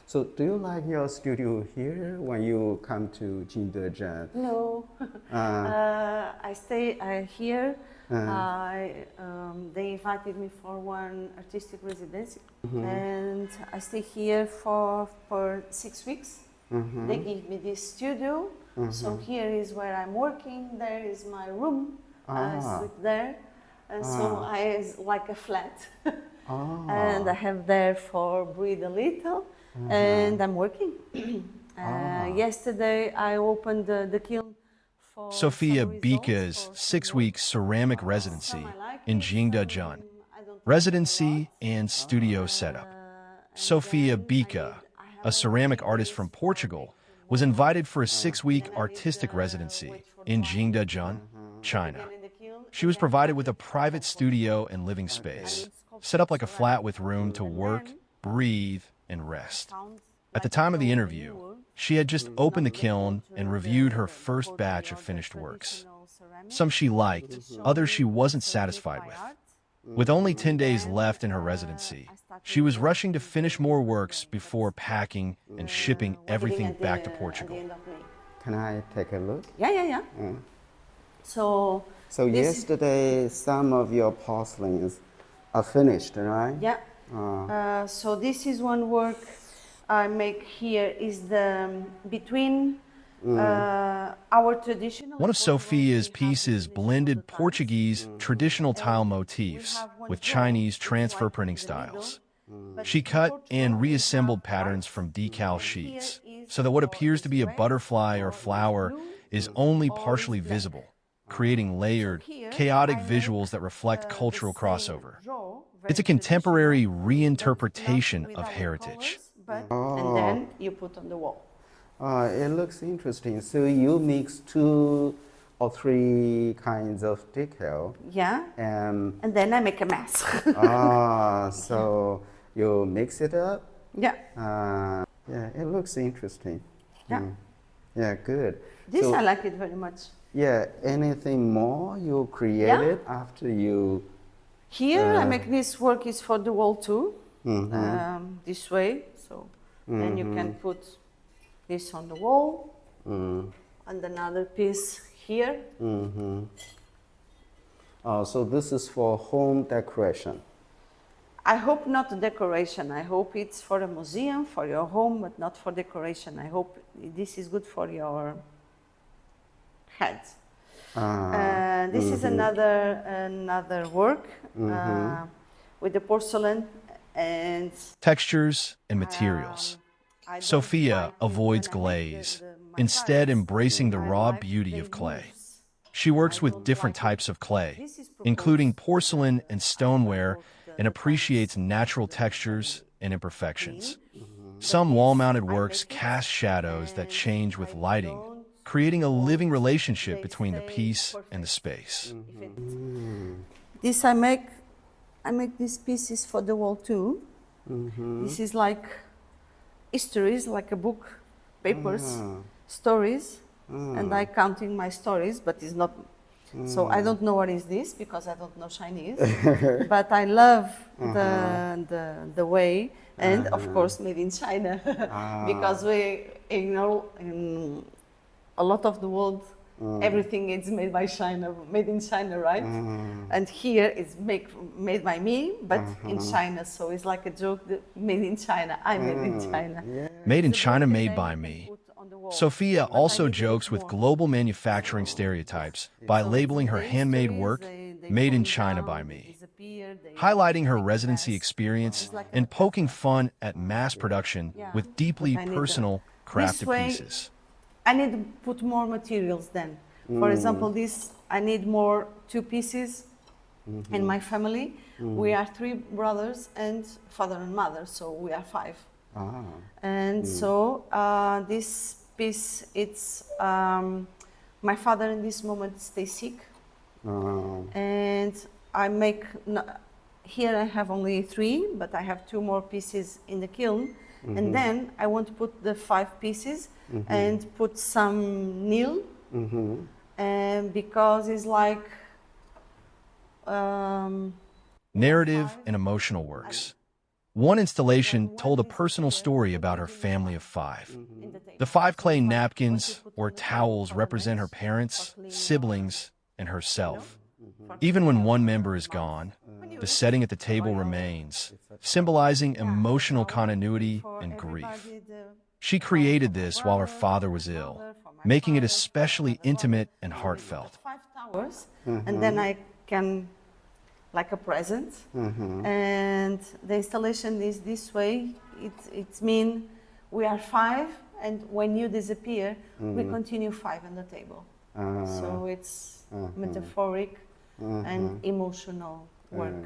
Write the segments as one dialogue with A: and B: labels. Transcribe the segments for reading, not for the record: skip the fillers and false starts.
A: So do you like your studio here when you come to Jingdezhen?
B: No, I stay here. They invited me for one artistic residency, and I stay here for 6 weeks. They give me this studio, so here is where I'm working. There is my room. I sleep there, and so I like a flat, and I have there for breathe a little, and I'm working. Yesterday I opened the kiln for
C: Sofia
B: some results
C: Beca's
B: for some
C: 6-week
B: work.
C: ceramic
B: Some
C: residency
B: I like
C: in
B: it,
C: Jingdezhen,
B: some I don't like it a
C: residency
B: lot.
C: and studio setup.
B: And
C: Sofia
B: then
C: Beca,
B: I have
C: a
B: only
C: ceramic
B: 3
C: artist
B: days
C: from
B: for
C: Portugal,
B: making
C: was
B: more,
C: invited for a
B: and
C: 6-week
B: then I need
C: artistic residency
B: wait for the
C: in
B: lime to
C: Jingdezhen,
B: put
C: China.
B: again in the kiln,
C: She
B: and
C: was
B: then I
C: provided with a
B: need
C: private
B: compost.
C: studio and living
B: I
C: space,
B: need
C: set up
B: sculptured
C: like a flat
B: ceramic
C: with
B: for
C: room
B: it.
C: to
B: And
C: work,
B: then
C: breathe, and
B: I
C: rest.
B: found
C: At the
B: like a
C: time of the
B: dough, a
C: interview,
B: new wood,
C: she had just opened the
B: not the
C: kiln
B: pottery,
C: and reviewed her
B: the
C: first
B: pottery
C: batch of
B: or the
C: finished works.
B: traditional ceramic.
C: Some she liked,
B: It showed
C: others
B: me
C: she wasn't
B: ceramic
C: satisfied
B: by
C: with.
B: art.
C: With only 10
B: And
C: days
B: then
C: left in her residency,
B: I
C: she
B: started
C: was rushing to
B: working
C: finish
B: with
C: more
B: them.
C: works before packing and shipping
B: What beginning
C: everything back to
B: at
C: Portugal.
B: the end of May.
A: Can I take a look?
B: Yeah. So
A: So
B: this
A: yesterday, some of your porcelains are finished, right?
B: yeah. So this is one work I make here is the between our traditional.
C: One
B: In
C: of
B: Portugal,
C: Sofia's
B: we have
C: pieces
B: this traditional
C: blended
B: the tiles,
C: Portuguese traditional tile
B: and we
C: motifs
B: have one
C: with
B: draw.
C: Chinese
B: It's
C: transfer
B: like
C: printing
B: in the middle,
C: styles.
B: but
C: She
B: in
C: cut
B: Portugal,
C: and
B: we
C: reassembled
B: have
C: patterns
B: art,
C: from decal
B: and here
C: sheets,
B: is
C: so that what
B: or
C: appears to
B: is
C: be a
B: red
C: butterfly or
B: or is
C: flower
B: blue
C: is only
B: or is
C: partially
B: black.
C: visible, creating
B: So
C: layered,
B: here
C: chaotic
B: I make
C: visuals that reflect
B: the
C: cultural
B: same
C: crossover.
B: draw,
C: It's
B: very
C: a contemporary
B: traditional, but not
C: reinterpretation
B: with
C: of
B: our
C: heritage.
B: colors, but and then you put on the wall.
A: It looks interesting. So you mix 2 or 3 kinds of decal,
B: Yeah,
A: and
B: and then I make a mess.
A: so you mix it up.
B: Yeah,
A: Yeah, it looks interesting.
B: yeah.
A: Yeah, good.
B: This
A: So,
B: I like it very much.
A: yeah, anything more you created after you?
B: Here I make this work is for the wall too, this way. So then you can put this on the wall and another piece here.
A: So this is for home decoration.
B: I hope not decoration. I hope it's for a museum, for your home, but not for decoration. I hope this is good for your head. This is another work with the porcelain and
C: Textures and materials.
B: I don't
C: Sophia
B: like it
C: avoids
B: when I make
C: glaze,
B: my
C: instead
B: tiles.
C: embracing the
B: I
C: raw
B: like
C: beauty
B: the
C: of clay.
B: roofs.
C: She works
B: I
C: with
B: don't
C: different
B: like it.
C: types of clay,
B: This is
C: including
B: proposed,
C: porcelain and stoneware,
B: work
C: and
B: the
C: appreciates
B: tiles,
C: natural
B: the
C: textures and imperfections.
B: clean.
C: Some
B: But
C: wall-mounted
B: this, I
C: works
B: make it,
C: cast shadows that
B: and
C: change with
B: I
C: lighting,
B: don't
C: creating a living
B: want
C: relationship
B: they
C: between the
B: stay
C: piece and the
B: perfect.
C: space.
B: If it, this I make these pieces for the wall too. This is like histories, like a book, papers, stories, and I counting my stories, but it's not. So I don't know what is this because I don't know Chinese, but I love the way, and of course made in China, because we in a lot of the world. Everything is made by China, made in China, right? And here it's made by me, but in China. So it's like a joke that made in China. I made in China.
C: Made in
B: It's a
C: China,
B: book,
C: made
B: and then
C: by
B: you can
C: me.
B: put on the wall.
C: Sophia
B: But I
C: also
B: need a bit
C: jokes with
B: more.
C: global manufacturing stereotypes by
B: So
C: labeling
B: it's
C: her
B: the
C: handmade
B: histories,
C: work
B: they
C: made in
B: fall
C: China
B: down,
C: by
B: they
C: me,
B: disappear, they
C: highlighting her
B: make a
C: residency
B: mess.
C: experience
B: It's like a
C: and poking
B: metaphor.
C: fun at mass production
B: Yeah,
C: with deeply
B: but I need
C: personal,
B: this
C: crafted
B: way,
C: pieces.
B: I need to put more materials then. For example, this, I need more 2 pieces in my family. We are 3 brothers and father and mother, so we are 5. And so this piece, it's my father in this moment stays sick, and I make here I have only 3, but I have 2 more pieces in the kiln, and then I want to put the 5 pieces and put some nail, and because it's like
C: Narrative and emotional works. One installation told a personal story about her family of 5. The 5 clay napkins or towels represent her parents, siblings, and herself. Even when one member is gone, the setting at the table remains, symbolizing emotional continuity and grief. She created this while her father was ill, making it especially intimate and heartfelt.
B: 5 towers, and then I can, like a present. And the installation is this way. It means we are 5, and when you disappear, we continue 5 on the table. So it's metaphoric and emotional work.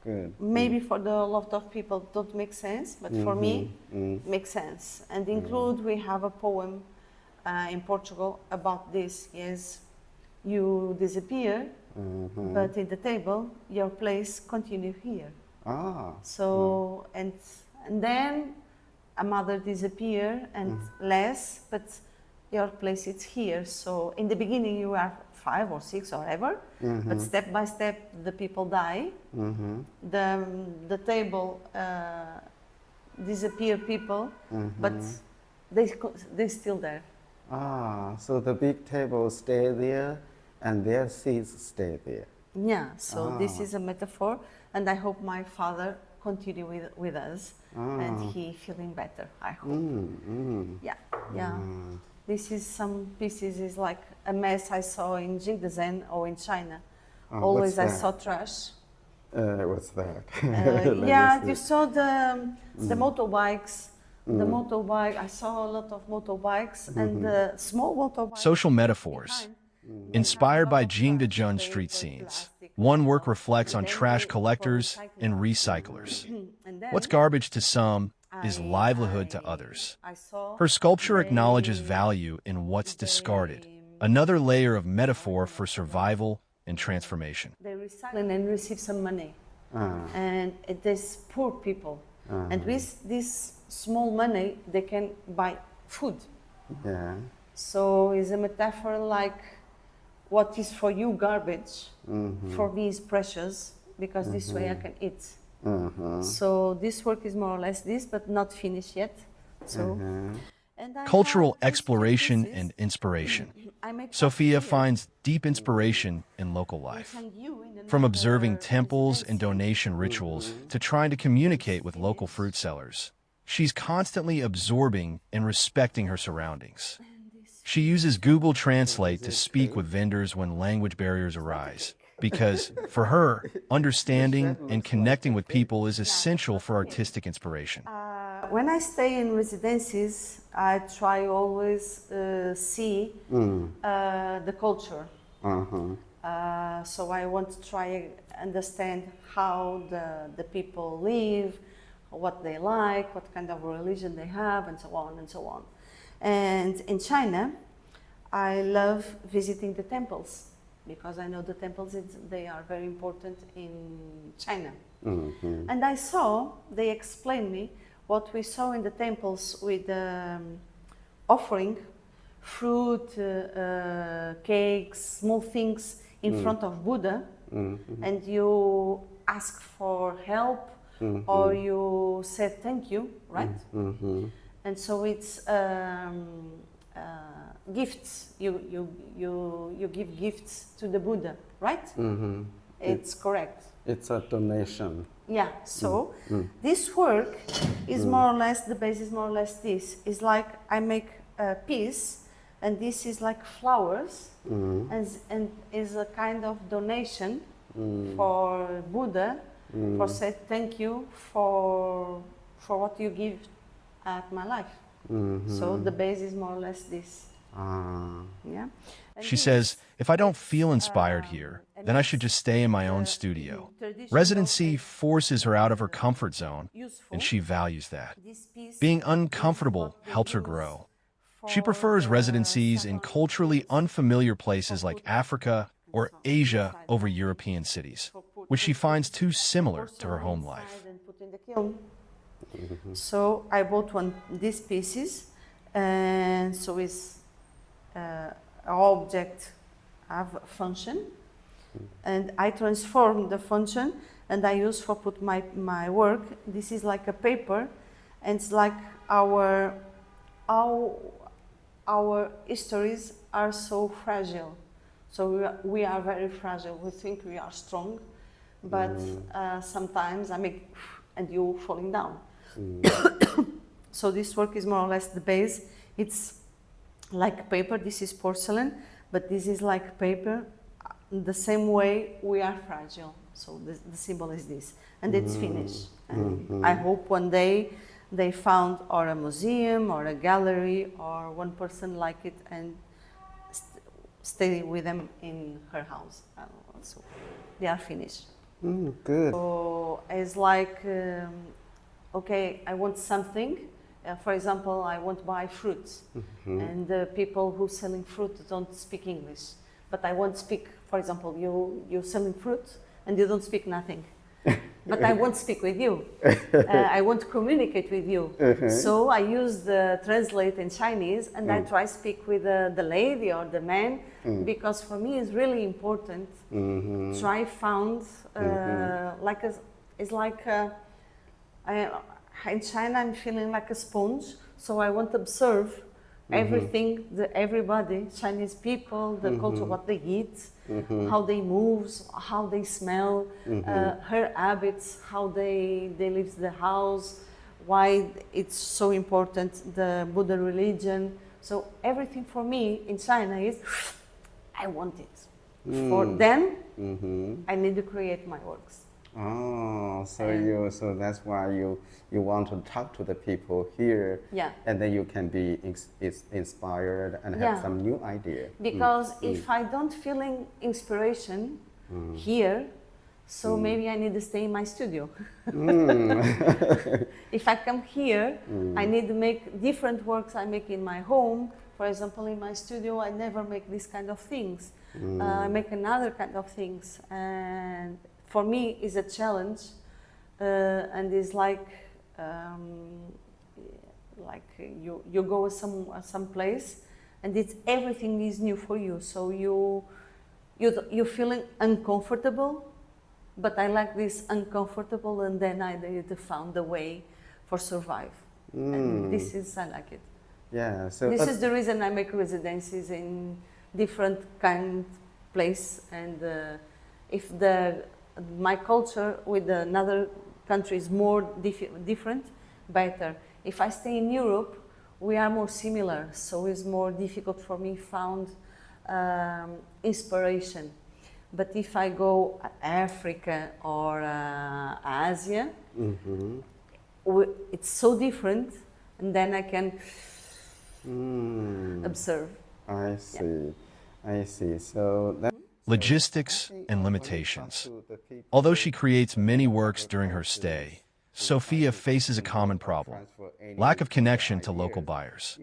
A: Good.
B: Maybe for a lot of people don't make sense, but for me, makes sense. And include, we have a poem in Portugal about this. Yes, you disappear, but in the table, your place continue here. So, and then a mother disappear and less, but your place is here. So in the beginning you are 5 or 6 or whatever, but step by step the people die. The table disappear people, but they still there.
A: So the big table stay there and their seats stay there.
B: Yeah, so this is a metaphor, and I hope my father continue with us and he feeling better, I hope. Yeah. This is some pieces is like a mess I saw in Jingdezhen or in China. Always I saw trash.
A: What's that?
B: Yeah, you saw the motorbikes. The motorbike, I saw a lot of motorbikes and the small motorbikes.
C: Social metaphors. Inspired by Jingdezhen street scenes, one work reflects on trash collectors and recyclers. What's garbage to some is livelihood to others. Her sculpture acknowledges value in what's discarded, another layer of metaphor for survival and transformation.
B: They recycle and receive some money. And it is poor people. And with this small money, they can buy food.
A: Yeah.
B: So it's a metaphor like what is for you garbage, for me is precious, because this way I can eat. So this work is more or less this, but not finished yet. So, and
C: Cultural exploration and inspiration. Sofia finds deep inspiration in local life. From observing temples and donation rituals to trying to communicate with local fruit sellers, she's constantly absorbing and respecting her surroundings. She uses Google Translate to speak with vendors when language barriers arise, because, for her, understanding and connecting with people is essential for artistic inspiration.
B: When I stay in residencies, I try always see the culture. So I want to try understand how the people live, what they like, what kind of religion they have, and so on and so on. And in China, I love visiting the temples because I know the temples, they are very important in China. And I saw, they explained me what we saw in the temples with offering fruit, cakes, small things in front of Buddha, and you ask for help or you said thank you, right? And so it's gifts. You give gifts to the Buddha, right? It's correct.
A: It's a donation.
B: Yeah. So this work is more or less, the base is more or less this. It's like I make a piece, and this is like flowers, and is a kind of donation for Buddha, for say thank you for what you give at my life. So the base is more or less this. Yeah. And
C: She says, if I don't feel inspired here, then I should just stay in my own studio. Residency forces her out of her comfort zone, and she values that. Being uncomfortable helps her grow. She prefers residencies in culturally unfamiliar places like Africa or Asia over European cities, which she finds too similar to her home life.
B: So I bought these pieces, and so it's object have function, and I transform the function, and I use for put my work. This is like a paper, and it's like our histories are so fragile. So we are very fragile. We think we are strong, but sometimes I make and you falling down. So this work is more or less the base. It's like paper. This is porcelain, but this is like paper. The same way we are fragile. So the symbol is this, and it's finished. And I hope one day they found or a museum or a gallery or one person like it and stay with them in her house. So they are finished.
A: Good.
B: So it's like, okay, I want something. For example, I want to buy fruits, and the people who selling fruit don't speak English. But I want to speak, for example, you're selling fruit and you don't speak nothing. But I want to speak with you. I want to communicate with you. So I use the translate in Chinese, and I try to speak with the lady or the man, because for me it's really important. Try found it's like in China I'm feeling like a sponge. So I want to observe everything, everybody, Chinese people, the culture, what they eat, how they move, how they smell, her habits, how they live the house, why it's so important, the Buddha religion. So everything for me in China is, I want it. For them, I need to create my works.
A: Oh, so that's why you want to talk to the people here, and then you can be inspired and have some new idea.
B: Because if I don't feeling inspiration here, so maybe I need to stay in my studio. If I come here, I need to make different works I make in my home. For example, in my studio, I never make this kind of things. I make another kind of things, and for me is a challenge, and it's like you go some place, and it's everything is new for you. So you're feeling uncomfortable, but I like this uncomfortable, and then I need to find a way for survive. And this is I like it.
A: Yeah. So
B: this is the reason I make residencies in different kind place, and if my culture with another country is more different, better. If I stay in Europe, we are more similar, so it's more difficult for me found inspiration. But if I go Africa or Asia, it's so different, and then I can observe.
A: I see. I see. So that
C: Logistics and limitations. Although she creates many works during her stay, Sofia faces a common problem: lack of connection to local buyers.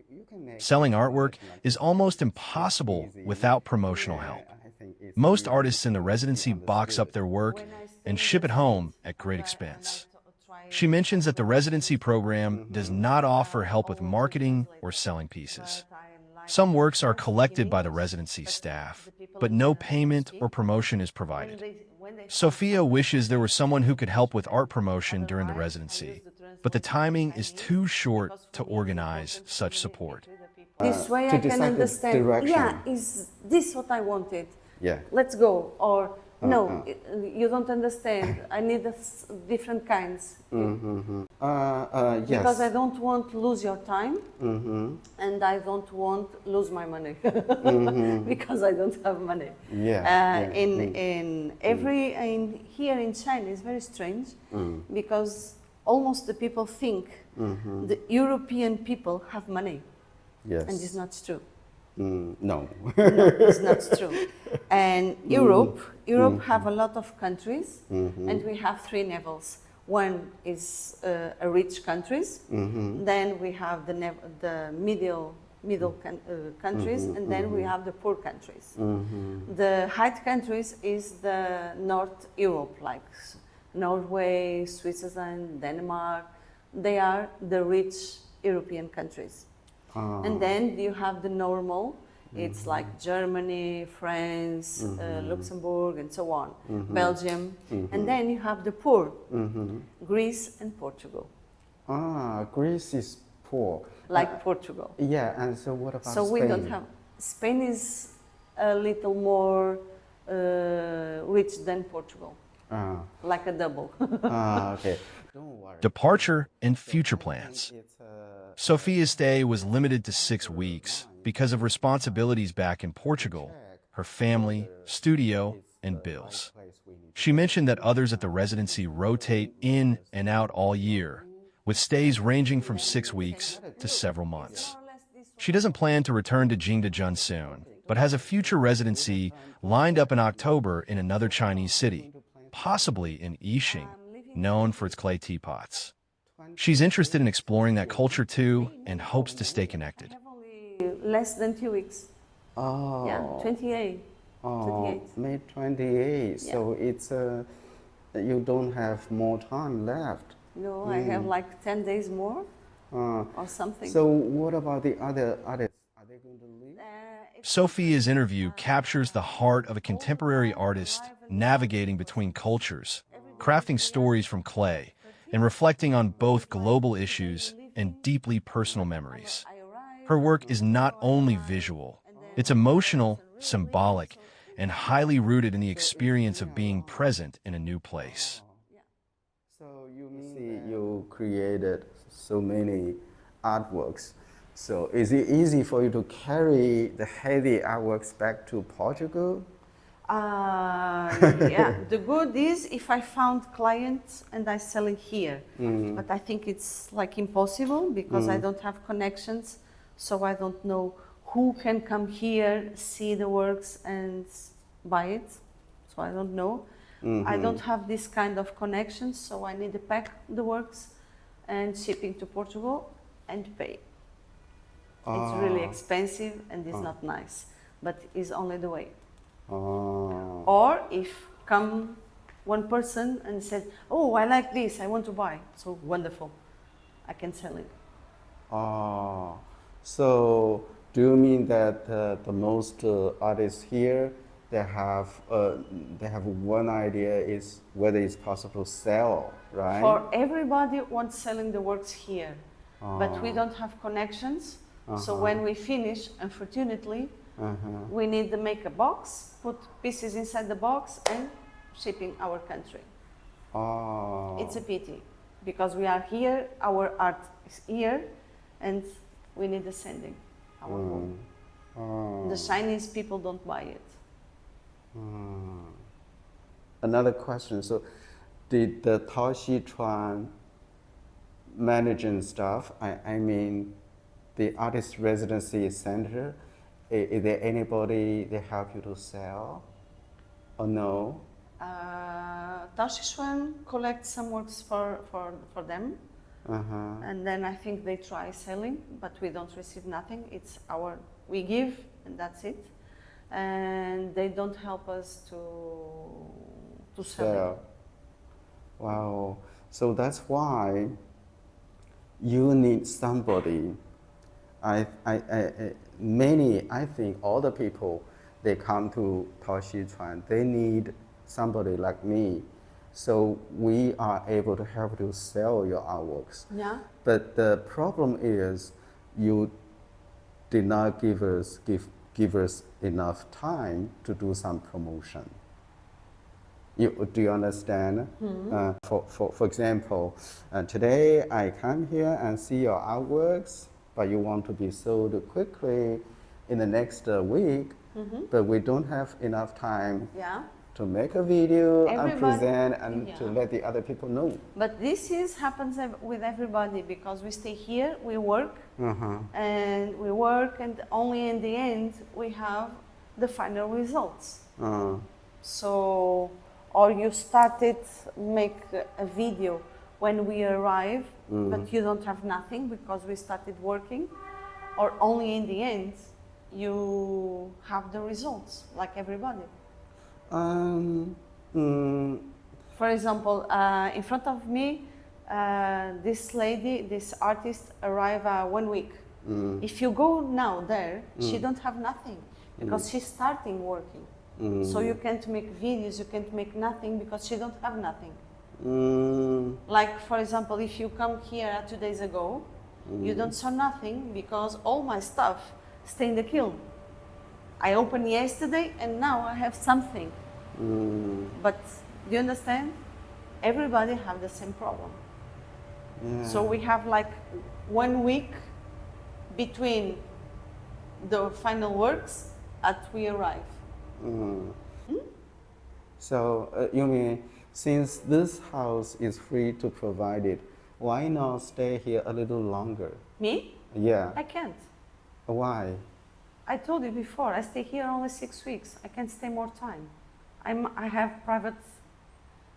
C: Selling artwork is almost impossible without promotional help. Most artists in the residency box up their work and ship it home at great expense. She mentions that the residency program does not offer help with marketing or selling pieces. Some works are collected by the residency staff, but no payment or promotion is provided. Sofia wishes there was someone who could help with art promotion during the residency, but the timing is too short to organize such support.
B: This way I can understand, is this what I wanted? Let's go. Or no, you don't understand. I need different kinds.
A: yes.
B: Because I don't want to lose your time, and I don't want to lose my money because I don't have money. Here in China it's very strange because almost the people think the European people have money, and it's not true.
A: No.
B: No, it's not true. And Europe have a lot of countries, and we have three levels. One is a rich countries, then we have the middle countries, and then we have the poor countries. The high countries is the North Europe, like Norway, Switzerland, Denmark. They are the rich European countries. And then you have the normal It's like Germany, France, Luxembourg, and so on, Belgium. And then you have the poor, Greece and Portugal.
A: Ah, Greece is poor.
B: Like Portugal.
A: Yeah, and so what about
B: So
A: Spain?
B: we don't have, Spain is a little more rich than Portugal, like a double.
A: Okay. Don't worry.
C: Departure and future plans. Sofia's stay was limited to 6 weeks because of responsibilities back in Portugal, her family, studio, and bills. She mentioned that others at the residency rotate in and out all year, with stays ranging from 6 weeks to several months. She doesn't plan to return to Jingdezhen soon, but has a future residency lined up in October in another Chinese city, possibly in Yixing, known for its clay teapots. She's interested in exploring that culture too and hopes to stay connected.
B: I have only less than 2 weeks.
A: Oh.
B: Yeah, 28.
A: Oh, May 28.
B: Yeah.
A: So it's you don't have more time left.
B: No, I have like 10 days more or something.
A: So what about the others? Are they going to leave?
C: Sofia's interview captures the heart of a contemporary artist navigating between cultures, crafting stories from clay, and reflecting on both global issues and deeply personal memories. Her work is not only visual, it's emotional, symbolic, and highly rooted in the experience of being present in a new place.
A: So you mean you created so many artworks. So is it easy for you to carry the heavy artworks back to Portugal?
B: Yeah, the good is if I found clients and I sell it here. But I think it's like impossible because I don't have connections, so I don't know who can come here, see the works and buy it. So I don't know. I don't have this kind of connections, so I need to pack the works and shipping to Portugal and pay. It's really expensive and it's not nice, but it's only the way. Or if come one person and said, oh, I like this, I want to buy, so wonderful, I can sell it.
A: So do you mean that the most artists here, they have one idea is whether it's possible to sell, right?
B: For everybody wants selling the works here, but we don't have connections. So when we finish, unfortunately, we need to make a box, put pieces inside the box and shipping our country. It's a pity because we are here, our art is here, and we need the sending our home. The Chinese people don't buy it.
A: Another question. So, did the Tao Xi managing staff? I mean, the artist residency center. Is there anybody they help you to sell, or no?
B: Tao Xi collects some works for them, and then I think they try selling, but we don't receive nothing. It's we give and that's it, and they don't help us to sell it.
A: Wow, so that's why you need somebody. I think all the people, they come to Tao Xi, they need somebody like me. So we are able to help you sell your artworks.
B: Yeah.
A: But the problem is you did not give us enough time to do some promotion. Do you understand? For example, today I come here and see your artworks, but you want to be sold quickly in the next week, but we don't have enough time to make a video and present and to let the other people know.
B: But this happens with everybody because we stay here, we work, and only in the end we have the final results. So, or you started make a video when we arrive, but you don't have nothing because we started working, or only in the end you have the results like everybody. For example, in front of me, this lady, this artist arrived 1 week If you go now there, she don't have nothing because she's starting working. So you can't make videos, you can't make nothing because she don't have nothing. Like for example, if you come here 2 days ago, you don't saw nothing because all my stuff stay in the kiln. I opened yesterday and now I have something. But do you understand? Everybody have the same problem.
A: Yeah.
B: So we have like 1 week between the final works at we arrive.
A: So you mean since this house is free to provide it, why not stay here a little longer?
B: Me?
A: Yeah.
B: I can't.
A: Why?
B: I told you before, I stay here only 6 weeks. I can't stay more time. I have private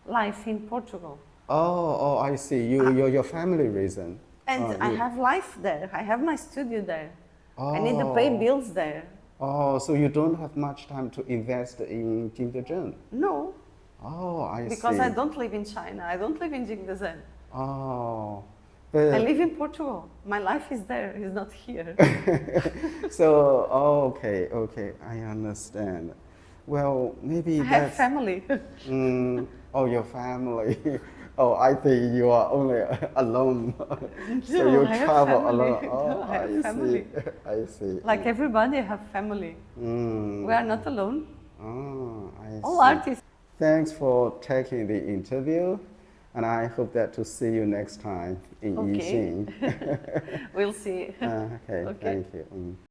B: life in Portugal.
A: Oh, I see. Your family reason.
B: And I have life there. I have my studio there. I need to pay bills there.
A: Oh, so you don't have much time to invest in Jingdezhen?
B: No,
A: Oh, I see.
B: because I don't live in China. I don't live in Jingdezhen.
A: Oh,
B: I live in Portugal. My life is there. It's not here.
A: so okay, I understand. Well, maybe
B: I have
A: that's.
B: family.
A: Oh, your family. Oh, I think you are only alone. So
B: No,
A: you
B: I have
A: travel
B: family.
A: alone.
B: No,
A: Oh,
B: I have
A: see.
B: family.
A: I see.
B: Like everybody have family. We are not alone.
A: Oh, I
B: All
A: see.
B: artists.
A: Thanks for taking the interview, and I hope that to see you next time in
B: Okay.
A: Yixing.
B: We'll see.
A: Okay,
B: Okay.
A: thank you.